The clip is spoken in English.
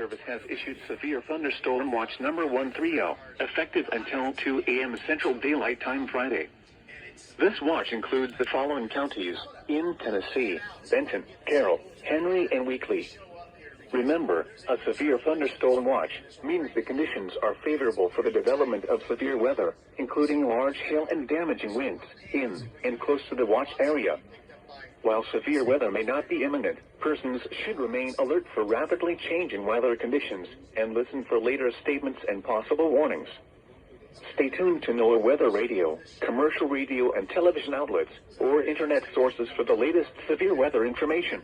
Service has issued severe thunderstorm watch number 130, effective until 2 a.m. Central Daylight Time Friday. This watch includes the following counties in Tennessee: Benton, Carroll, Henry, and Weakley. Remember, a severe thunderstorm watch means the conditions are favorable for the development of severe weather, including large hail and damaging winds, in and close to the watch area. While severe weather may not be imminent, persons should remain alert for rapidly changing weather conditions and listen for later statements and possible warnings. Stay tuned to NOAA weather radio, commercial radio and television outlets, or internet sources for the latest severe weather information.